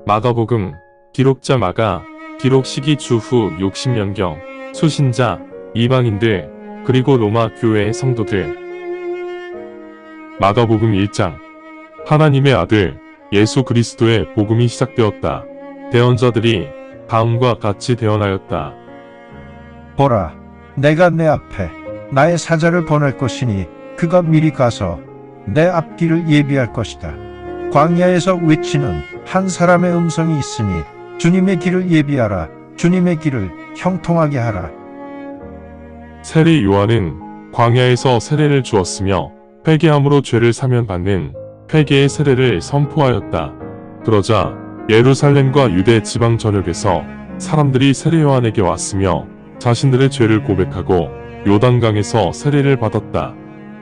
마가복음, 기록자 마가, 기록 시기 주후 60년경, 수신자, 이방인들, 그리고 로마 교회의 성도들. 마가복음 1장. 하나님의 아들, 예수 그리스도의 복음이 시작되었다. 대언자들이 다음과 같이 대언하였다. 보라, 내가 내 앞에 나의 사자를 보낼 것이니 그가 미리 가서 내 앞길을 예비할 것이다. 광야에서 외치는 한 사람의 음성이 있으니 주님의 길을 예비하라. 주님의 길을 형통하게 하라. 세례 요한은 광야에서 세례를 주었으며 회개함으로 죄를 사면받는 회개의 세례를 선포하였다. 그러자 예루살렘과 유대 지방 전역에서 사람들이 세례 요한에게 왔으며 자신들의 죄를 고백하고 요단강에서 세례를 받았다.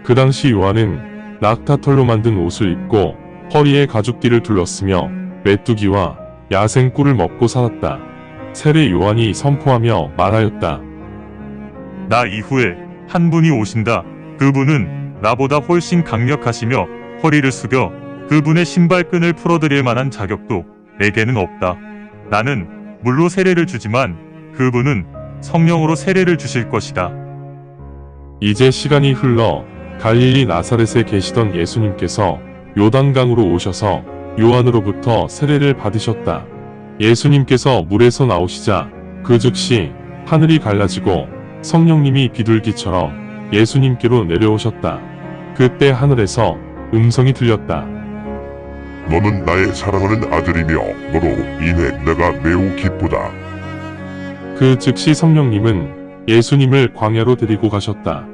그 당시 요한은 낙타털로 만든 옷을 입고 허리에 가죽띠를 둘렀으며 메뚜기와 야생꿀을 먹고 살았다. 세례 요한이 선포하며 말하였다. 나 이후에 한 분이 오신다. 그분은 나보다 훨씬 강력하시며 허리를 숙여 그분의 신발끈을 풀어드릴 만한 자격도 내게는 없다. 나는 물로 세례를 주지만 그분은 성령으로 세례를 주실 것이다. 이제 시간이 흘러 갈릴리 나사렛에 계시던 예수님께서 요단강으로 오셔서 요한으로부터 세례를 받으셨다. 예수님께서 물에서 나오시자 그 즉시 하늘이 갈라지고 성령님이 비둘기처럼 예수님께로 내려오셨다. 그때 하늘에서 음성이 들렸다. 너는 나의 사랑하는 아들이며 너로 인해 내가 매우 기쁘다. 그 즉시 성령님은 예수님을 광야로 데리고 가셨다.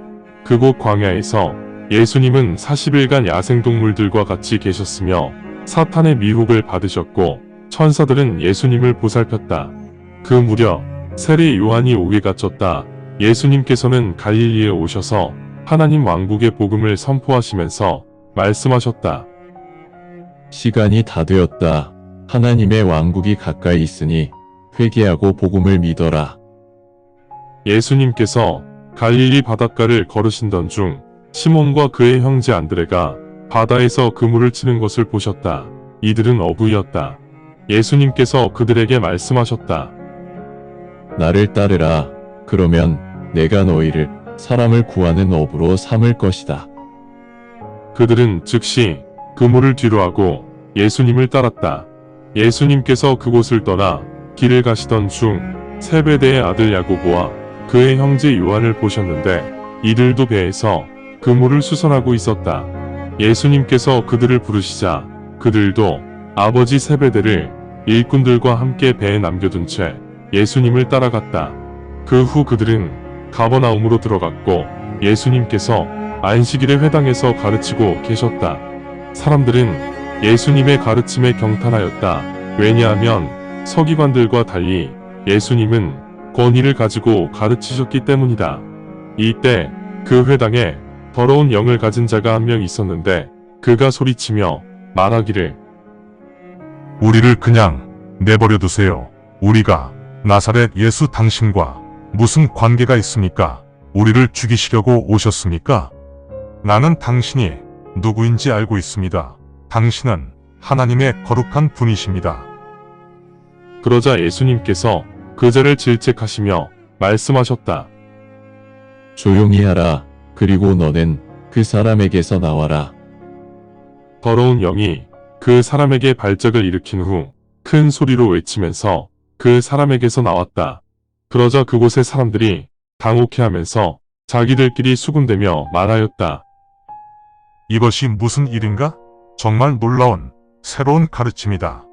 그곳 광야에서 예수님은 40일간 야생동물들과 같이 계셨으며 사탄의 미혹을 받으셨고 천사들은 예수님을 보살폈다. 그 무렵 세례 요한이 옥에 갇혔다. 예수님께서는 갈릴리에 오셔서 하나님 왕국의 복음을 선포하시면서 말씀하셨다. 시간이 다 되었다. 하나님의 왕국이 가까이 있으니 회개하고 복음을 믿어라. 예수님께서 갈릴리 바닷가를 걸으신던 중 시몬과 그의 형제 안드레가 바다에서 그물을 치는 것을 보셨다. 이들은 어부이었다. 예수님께서 그들에게 말씀하셨다. 나를 따르라. 그러면 내가 너희를 사람을 구하는 어부로 삼을 것이다. 그들은 즉시 그물을 뒤로하고 예수님을 따랐다. 예수님께서 그곳을 떠나 길을 가시던 중 세베대의 아들 야고보와 그의 형제 요한을 보셨는데 이들도 배에서 그물을 수선하고 있었다. 예수님께서 그들을 부르시자 그들도 아버지 세베대를 일꾼들과 함께 배에 남겨둔 채 예수님을 따라갔다. 그 후 그들은 가버나움으로 들어갔고 예수님께서 안식일에 회당에서 가르치고 계셨다. 사람들은 예수님의 가르침에 경탄하였다. 왜냐하면 서기관들과 달리 예수님은 권위를 가지고 가르치셨기 때문이다. 이때 그 회당에 더러운 영을 가진 자가 한 명 있었는데 그가 소리치며 말하기를 우리를 그냥 내버려 두세요. 우리가 나사렛 예수 당신과 무슨 관계가 있습니까? 우리를 죽이시려고 오셨습니까? 나는 당신이 누구인지 알고 있습니다. 당신은 하나님의 거룩한 분이십니다. 그러자 예수님께서 그자를 질책하시며 말씀하셨다. 조용히 하라. 그리고 너는 그 사람에게서 나와라. 더러운 영이 그 사람에게 발작을 일으킨 후 큰 소리로 외치면서 그 사람에게서 나왔다. 그러자 그곳의 사람들이 당혹해하면서 자기들끼리 수군대며 말하였다. 이것이 무슨 일인가? 정말 놀라운 새로운 가르침이다.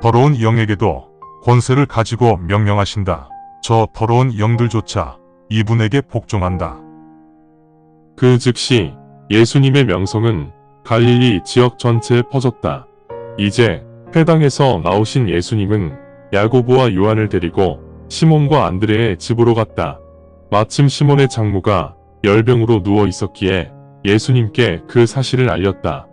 더러운 영에게도 권세를 가지고 명령하신다. 저 더러운 영들조차 이분에게 복종한다. 그 즉시 예수님의 명성은 갈릴리 지역 전체에 퍼졌다. 이제 회당에서 나오신 예수님은 야고보와 요한을 데리고 시몬과 안드레의 집으로 갔다. 마침 시몬의 장모가 열병으로 누워 있었기에 예수님께 그 사실을 알렸다.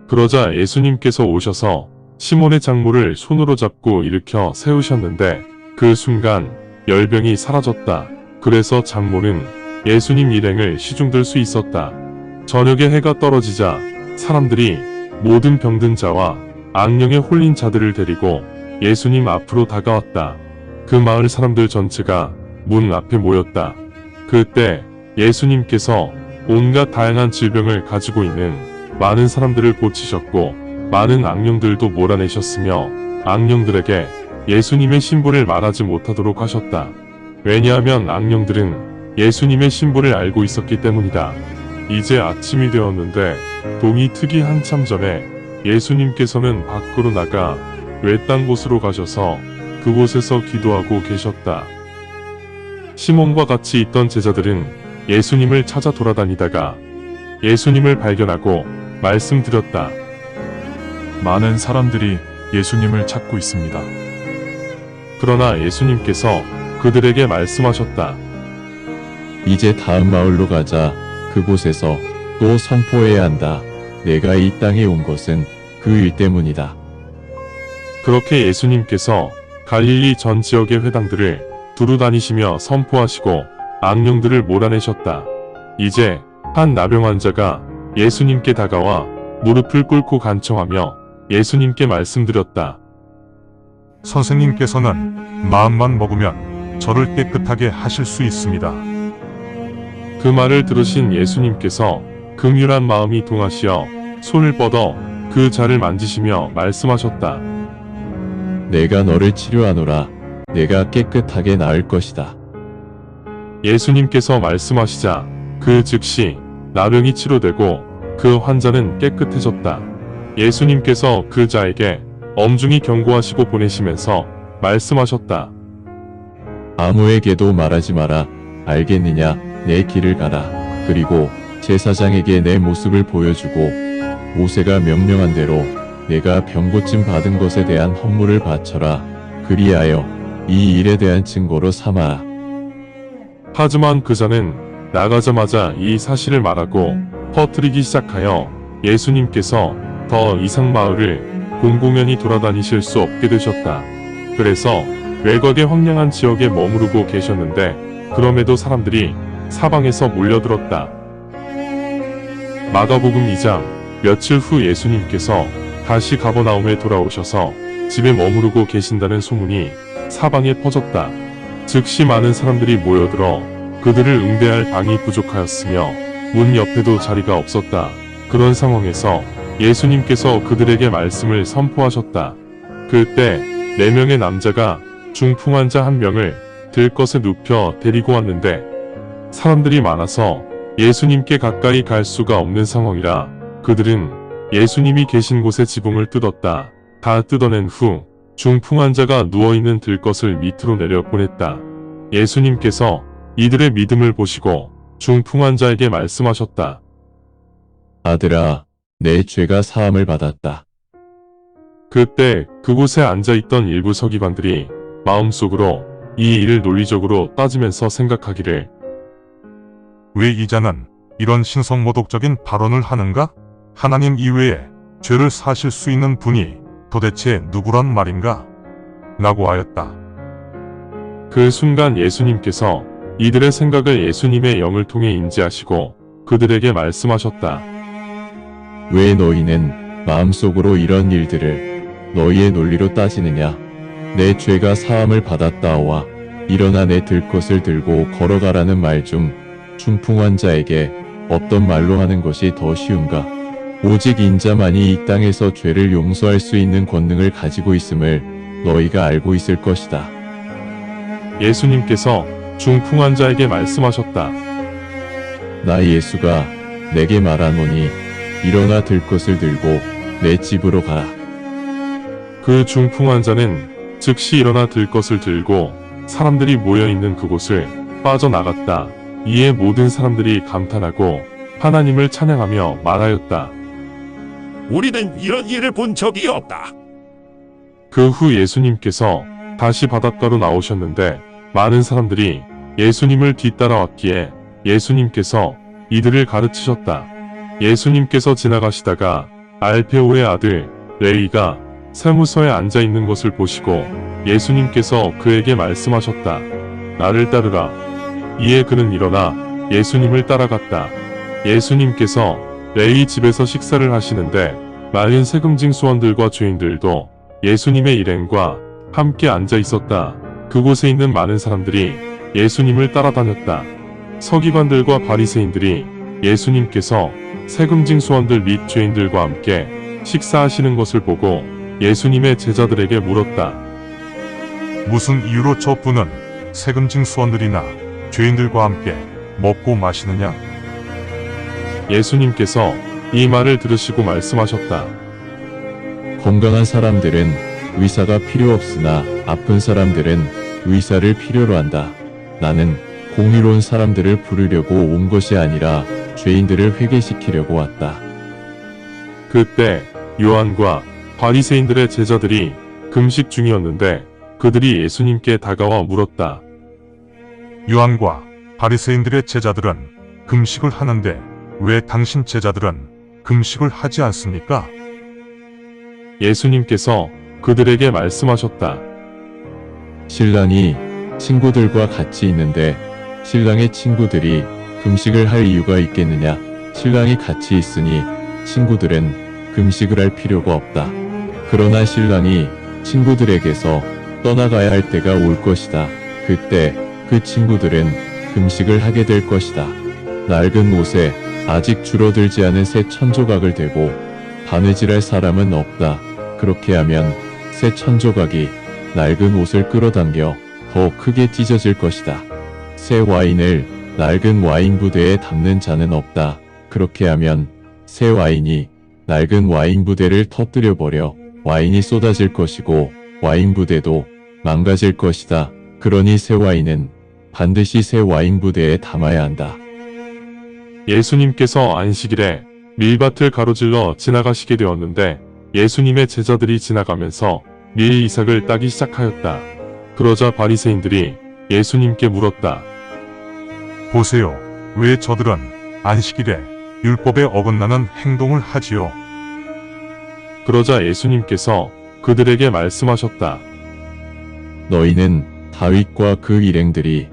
그러자 예수님께서 오셔서 시몬의 장모를 손으로 잡고 일으켜 세우셨는데 그 순간 열병이 사라졌다. 그래서 장모는 예수님 일행을 시중들 수 있었다. 저녁에 해가 떨어지자 사람들이 모든 병든 자와 악령에 홀린 자들을 데리고 예수님 앞으로 다가왔다. 그 마을 사람들 전체가 문 앞에 모였다. 그때 예수님께서 온갖 다양한 질병을 가지고 있는 많은 사람들을 고치셨고 많은 악령들도 몰아내셨으며 악령들에게 예수님의 신분을 말하지 못하도록 하셨다. 왜냐하면 악령들은 예수님의 신분을 알고 있었기 때문이다. 이제 아침이 되었는데 동이 트기 한참 전에 예수님께서는 밖으로 나가 외딴 곳으로 가셔서 그곳에서 기도하고 계셨다. 시몬과 같이 있던 제자들은 예수님을 찾아 돌아다니다가 예수님을 발견하고 말씀드렸다. 많은 사람들이 예수님을 찾고 있습니다. 그러나 예수님께서 그들에게 말씀하셨다. 이제 다음 마을로 가자. 그곳에서 또 선포해야 한다. 내가 이 땅에 온 것은 그 일 때문이다. 그렇게 예수님께서 갈릴리 전 지역의 회당들을 두루 다니시며 선포하시고 악령들을 몰아내셨다. 이제 한 나병 환자가 예수님께 다가와 무릎을 꿇고 간청하며 예수님께 말씀드렸다. 선생님께서는 마음만 먹으면 저를 깨끗하게 하실 수 있습니다. 그 말을 들으신 예수님께서 긍휼한 마음이 동하시어 손을 뻗어 그 자를 만지시며 말씀하셨다. 내가 너를 치료하노라. 내가 깨끗하게 나을 것이다. 예수님께서 말씀하시자 그 즉시 나병이 치료되고 그 환자는 깨끗해졌다. 예수님께서 그 자에게 엄중히 경고하시고 보내시면서 말씀하셨다. 아무에게도 말하지 마라. 알겠느냐? 내 길을 가라. 그리고 제사장에게 내 모습을 보여주고 모세가 명령한 대로 내가 병고침 받은 것에 대한 헌물을 바쳐라. 그리하여 이 일에 대한 증거로 삼아라. 하지만 그자는 나가자마자 이 사실을 말하고 퍼뜨리기 시작하여 예수님께서 더 이상 마을을 공공연히 돌아다니실 수 없게 되셨다. 그래서 외곽의 황량한 지역에 머무르고 계셨는데 그럼에도 사람들이 사방에서 몰려들었다. 마가복음 2장. 며칠 후 예수님께서 다시 가버나움에 돌아오셔서 집에 머무르고 계신다는 소문이 사방에 퍼졌다. 즉시 많은 사람들이 모여들어 그들을 응대할 방이 부족하였으며 문 옆에도 자리가 없었다. 그런 상황에서 예수님께서 그들에게 말씀을 선포하셨다. 그때 4명의 남자가 중풍 환자 1명을 들것에 눕혀 데리고 왔는데 사람들이 많아서 예수님께 가까이 갈 수가 없는 상황이라 그들은 예수님이 계신 곳에 지붕을 뜯었다. 다 뜯어낸 후 중풍 환자가 누워있는 들것을 밑으로 내려 보냈다. 예수님께서 이들의 믿음을 보시고 중풍 환자에게 말씀하셨다. 아들아, 내 죄가 사함을 받았다. 그때 그곳에 앉아있던 일부 서기관들이 마음속으로 이 일을 논리적으로 따지면서 생각하기를 왜 이 자는 이런 신성모독적인 발언을 하는가? 하나님 이외에 죄를 사실 수 있는 분이 도대체 누구란 말인가? 라고 하였다. 그 순간 예수님께서 이들의 생각을 예수님의 영을 통해 인지하시고 그들에게 말씀하셨다. 왜 너희는 마음속으로 이런 일들을 너희의 논리로 따지느냐? 내 죄가 사함을 받았다와 일어나 내 들것을 들고 걸어가라는 말 중 중풍 환자에게 어떤 말로 하는 것이 더 쉬운가? 오직 인자만이 이 땅에서 죄를 용서할 수 있는 권능을 가지고 있음을 너희가 알고 있을 것이다. 예수님께서 중풍 환자에게 말씀하셨다. 나 예수가 내게 말하노니 일어나 들것을 들고 내 집으로 가라. 그 중풍 환자는 즉시 일어나 들것을 들고 사람들이 모여있는 그곳을 빠져나갔다. 이에 모든 사람들이 감탄하고 하나님을 찬양하며 말하였다. 우리는 이런 일을 본 적이 없다. 그 후 예수님께서 다시 바닷가로 나오셨는데 많은 사람들이 예수님을 뒤따라왔기에 예수님께서 이들을 가르치셨다. 예수님께서 지나가시다가 알페오의 아들 레위가 세무서에 앉아있는 것을 보시고 예수님께서 그에게 말씀하셨다. 나를 따르라. 이에 그는 일어나 예수님을 따라갔다. 예수님께서 레위 집에서 식사를 하시는데 많은 세금징수원들과 죄인들도 예수님의 일행과 함께 앉아 있었다. 그곳에 있는 많은 사람들이 예수님을 따라다녔다. 서기관들과 바리새인들이 예수님께서 세금징 수원들 및 죄인들과 함께 식사하시는 것을 보고 예수님의 제자들에게 물었다. 무슨 이유로 저분은 세금징 수원들이나 죄인들과 함께 먹고 마시느냐? 예수님께서 이 말을 들으시고 말씀하셨다. 건강한 사람들은 의사가 필요 없으나 아픈 사람들은 의사를 필요로 한다. 나는 공의로운 사람들을 부르려고 온 것이 아니라 죄인들을 회개시키려고 왔다. 그때 요한과 바리새인들의 제자들이 금식 중이었는데 그들이 예수님께 다가와 물었다. 요한과 바리새인들의 제자들은 금식을 하는데 왜 당신 제자들은 금식을 하지 않습니까? 예수님께서 그들에게 말씀하셨다. 신랑이 친구들과 같이 있는데 신랑의 친구들이 금식을 할 이유가 있겠느냐? 신랑이 같이 있으니 친구들은 금식을 할 필요가 없다. 그러나 신랑이 친구들에게서 떠나가야 할 때가 올 것이다. 그때 그 친구들은 금식을 하게 될 것이다. 낡은 옷에 아직 줄어들지 않은 새 천조각을 대고 바느질할 사람은 없다. 그렇게 하면 새 천조각이 낡은 옷을 끌어당겨 더 크게 찢어질 것이다. 새 와인을 낡은 와인 부대에 담는 자는 없다. 그렇게 하면 새 와인이 낡은 와인 부대를 터뜨려 버려 와인이 쏟아질 것이고 와인 부대도 망가질 것이다. 그러니 새 와인은 반드시 새 와인 부대에 담아야 한다. 예수님께서 안식일에 밀밭을 가로질러 지나가시게 되었는데 예수님의 제자들이 지나가면서 밀 이삭을 따기 시작하였다. 그러자 바리새인들이 예수님께 물었다. 보세요. 왜 저들은 안식일에 율법에 어긋나는 행동을 하지요? 그러자 예수님께서 그들에게 말씀하셨다. 너희는 다윗과 그 일행들이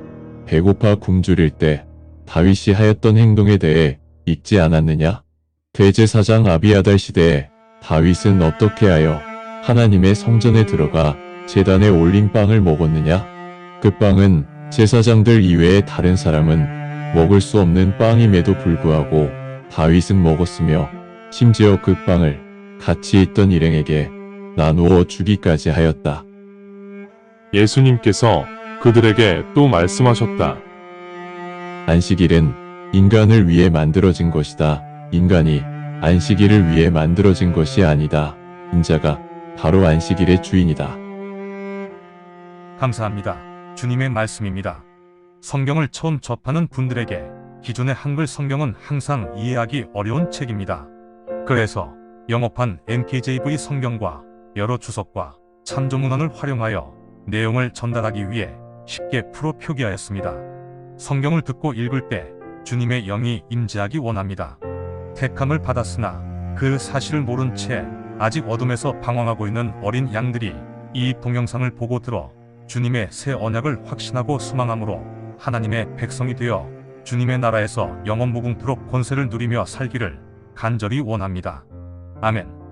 배고파 굶주릴 때 다윗이 하였던 행동에 대해 읽지 않았느냐? 대제사장 아비아달 시대에 다윗은 어떻게 하여 하나님의 성전에 들어가 제단에 올린 빵을 먹었느냐? 그 빵은 제사장들 이외에 다른 사람은 먹을 수 없는 빵임에도 불구하고 다윗은 먹었으며 심지어 그 빵을 같이 있던 일행에게 나누어 주기까지 하였다. 예수님께서 그들에게 또 말씀하셨다. 안식일은 인간을 위해 만들어진 것이다. 인간이 안식일을 위해 만들어진 것이 아니다. 인자가 바로 안식일의 주인이다. 감사합니다. 주님의 말씀입니다. 성경을 처음 접하는 분들에게 기존의 한글 성경은 항상 이해하기 어려운 책입니다. 그래서 영어판 NKJV 성경과 여러 주석과 참조문헌을 활용하여 내용을 전달하기 위해 쉽게 풀어 표기하였습니다. 성경을 듣고 읽을 때 주님의 영이 임재하기 원합니다. 택함을 받았으나 그 사실을 모른 채 아직 어둠에서 방황하고 있는 어린 양들이 이 동영상을 보고 들어 주님의 새 언약을 확신하고 소망함으로 하나님의 백성이 되어 주님의 나라에서 영원 무궁토록 권세를 누리며 살기를 간절히 원합니다. 아멘.